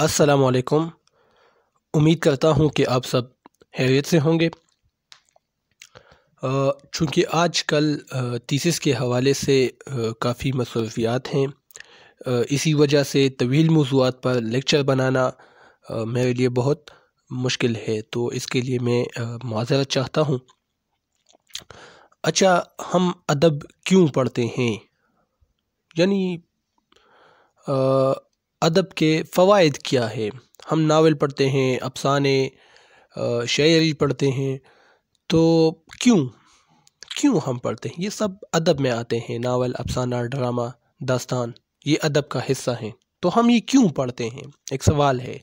अस्सलाम वालेकुम। उम्मीद करता हूँ कि आप सब खैरियत से होंगे। चूँकि आजकल थीसिस के हवाले से काफ़ी मसरूफियात हैं, इसी वजह से तवील मौज़ूआत पर लेक्चर बनाना मेरे लिए बहुत मुश्किल है, तो इसके लिए मैं माज़रत चाहता हूँ। अच्छा, हम अदब क्यों पढ़ते हैं, यानी अदब के फ़वाइद क्या है। हम नावल पढ़ते हैं, अफसाने, शायरी पढ़ते हैं, तो क्यों हम पढ़ते हैं? ये सब अदब में आते हैं। नावल, अफसाना, ड्रामा, दास्तान, ये अदब का हिस्सा हैं। तो हम ये क्यों पढ़ते हैं, एक सवाल है।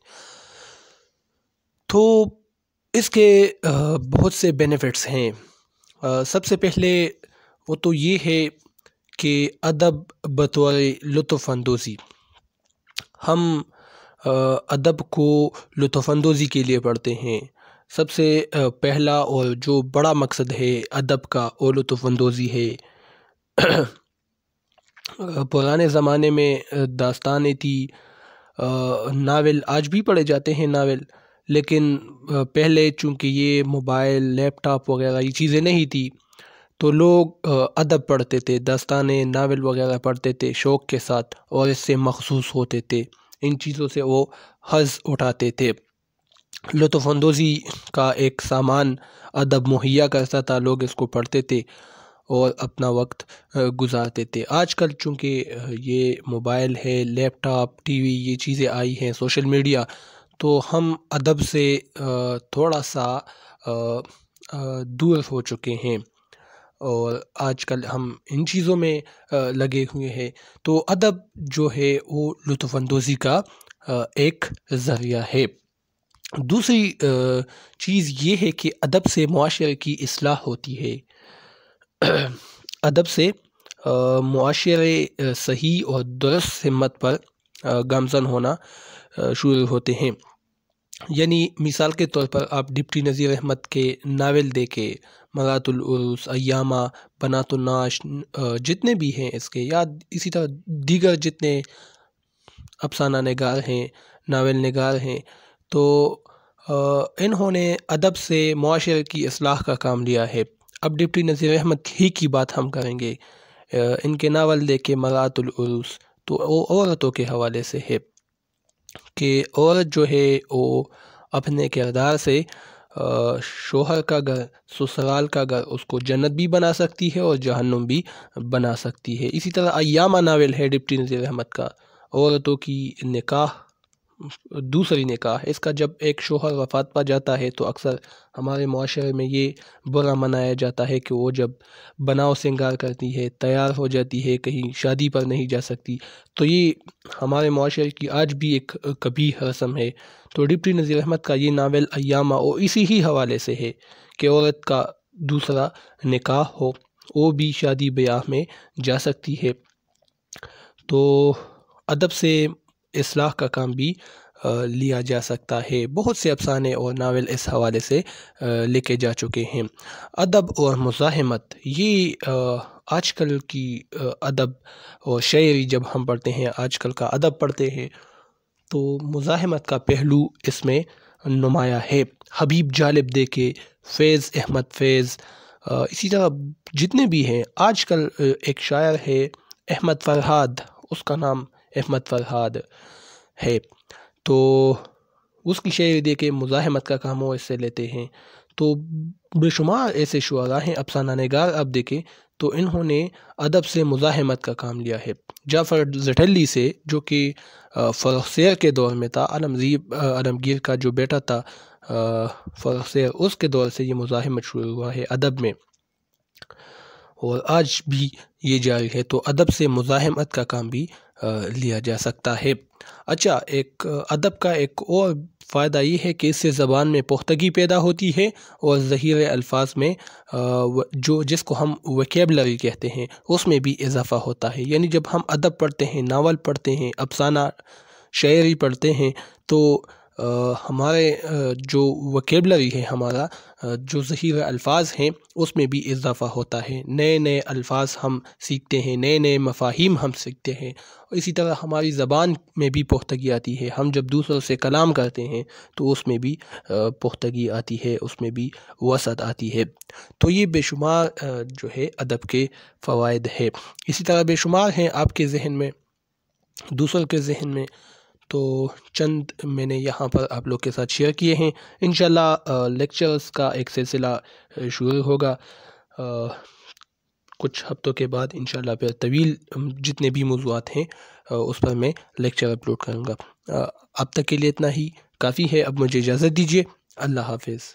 तो इसके बहुत से बेनिफिट्स हैं। सबसे पहले वो तो ये है कि अदब बतौर लुत्फ़ अंदोज़ी, हम अदब को लुत्फ़ अंदोज़ी के लिए पढ़ते हैं। सबसे पहला और जो बड़ा मकसद है अदब का वो लुत्फ़ अंदोज़ी है। पुराने ज़माने में दास्तानें थी, नावल आज भी पढ़े जाते हैं नावल, लेकिन पहले चूँकि ये मोबाइल, लैपटॉप वगैरह ये चीज़ें नहीं थी, तो लोग अदब पढ़ते थे, दास्तानें, नावल वगैरह पढ़ते थे शौक़ के साथ, और इससे मखसूस होते थे। इन चीज़ों से वो हज़ उठाते थे। लुत्फ़ अंदोज़ी का एक सामान अदब मुहैया करता था, लोग इसको पढ़ते थे और अपना वक्त गुजारते थे। आजकल चूँकि ये मोबाइल है, लैपटॉप, टीवी, ये चीज़ें आई हैं, सोशल मीडिया, तो हम अदब से थोड़ा सा दूर हो चुके हैं और आजकल हम इन चीज़ों में लगे हुए हैं। तो अदब जो है वो लुत्फ़ अंदोज़ी का एक ज़रिया है। दूसरी चीज़ ये है कि अदब से मुआशरे की इस्लाह होती है। अदब से मुआशरे सही और दुरुस्त सिमत पर गामज़न होना शुरू होते हैं। यानी मिसाल के तौर पर आप डिप्टी नज़ीर अहमद के नावल देखें, मरातुल उरूस, अय्यामा, बनातुन नाश, जितने भी हैं इसके, या इसी तरह दीगर जितने अफसाना निगार हैं, नावल निगार हैं, तो इन्होंने अदब से मुआशरे की इस्लाह का काम लिया है। अब डिप्टी नज़ीर अहमद ही की बात हम करेंगे। इनके नावल देखे मरातुल उरूस, तो वो औरतों के हवाले से है कि औरत जो है वो अपने किरदार से शोहर का घर, ससुराल का घर, उसको जन्नत भी बना सकती है और जहन्नुम भी बना सकती है। इसी तरह अय्यामा नावल है डिप्टी नज़ीर अहमद का, औरतों की निकाह, दूसरी निकाह। इसका जब एक शोहर वफ़ात पा जाता है तो अक्सर हमारे मुआशरे में ये बुरा मनाया जाता है कि वो जब बनाव सिंगार करती है, तैयार हो जाती है, कहीं शादी पर नहीं जा सकती। तो ये हमारे मुआशरे की आज भी एक कबीह रस्म है। तो डिप्टी नज़ीर अहमद का ये नावल अय्यामा वो इसी ही हवाले से है कि औरत का दूसरा निकाह हो, वो भी शादी ब्याह में जा सकती है। तो अदब से इस्लाह का काम भी लिया जा सकता है। बहुत से अफसाने और नावल इस हवाले से लिखे जा चुके हैं। अदब और मुज़ाहमत, ये आजकल की अदब और शायरी जब हम पढ़ते हैं, आजकल का अदब पढ़ते हैं, तो मुज़ाहमत का पहलू इसमें नुमाया है। हबीब जालिब देखे, फैज़ अहमद फैज़, इसी तरह जितने भी हैं। आजकल एक शायर है अहमद फ़रहाद, उसका नाम अहमद फ़रहाद है, तो उसकी शायरी दे के मुज़ाहमत का काम वो इससे लेते हैं। तो बेशुमार ऐसे शुअरा हैं, अफसाना निगार आप देखें तो इन्होंने अदब से मुज़ाहमत का काम लिया है। जाफ़र ज़ठल्ली से, जो कि फ़र्रुख़ के दौर में था, आलमगीर का जो बेटा था फ़र्रुख़, उसके दौर से ये मुज़ाहमत शुरू हुआ है अदब में और आज भी ये जारी है। तो अदब से मुज़ाहमत का काम भी लिया जा सकता है। अच्छा, एक अदब का एक और फ़ायदा ये है कि इससे ज़बान में पुख्तगी पैदा होती है और ज़हीरे अल्फाज में जो जिसको हम वोकैबुलरी कहते हैं उसमें भी इजाफ़ा होता है। यानी जब हम अदब पढ़ते हैं, नावल पढ़ते हैं, अफसाना शायरी पढ़ते हैं, तो ہمارے جو وکیبلری ہے ہمارا جو ذخیرہ الفاظ ہیں اس میں بھی اضافہ ہوتا ہے، نئے نئے الفاظ ہم سیکھتے ہیں، نئے نئے مفاہیم ہم سیکھتے ہیں، اور اسی طرح ہماری زبان میں بھی پختگی آتی ہے۔ ہم جب دوسروں سے کلام کرتے ہیں تو اس میں بھی پختگی آتی ہے، اس میں بھی وسعت آتی ہے۔ تو یہ بے شمار جو ہے ادب کے فوائد ہے۔ اسی طرح بے شمار ہیں آپ کے ذہن میں، دوسروں کے ذہن میں، تو چند میں نے یہاں پر آپ لوگ کے ساتھ شیئر کیے ہیں۔ انشاءاللہ لیکچرز کا ایک سلسلہ شروع ہوگا کچھ ہفتوں کے بعد انشاءاللہ، پھر طویل جتنے بھی موضوعات ہیں اس پر میں لیکچر اپلوڈ کروں گا۔ اب تک کے لیے اتنا ہی کافی ہے، اب مجھے اجازت دیجیے، اللہ حافظ۔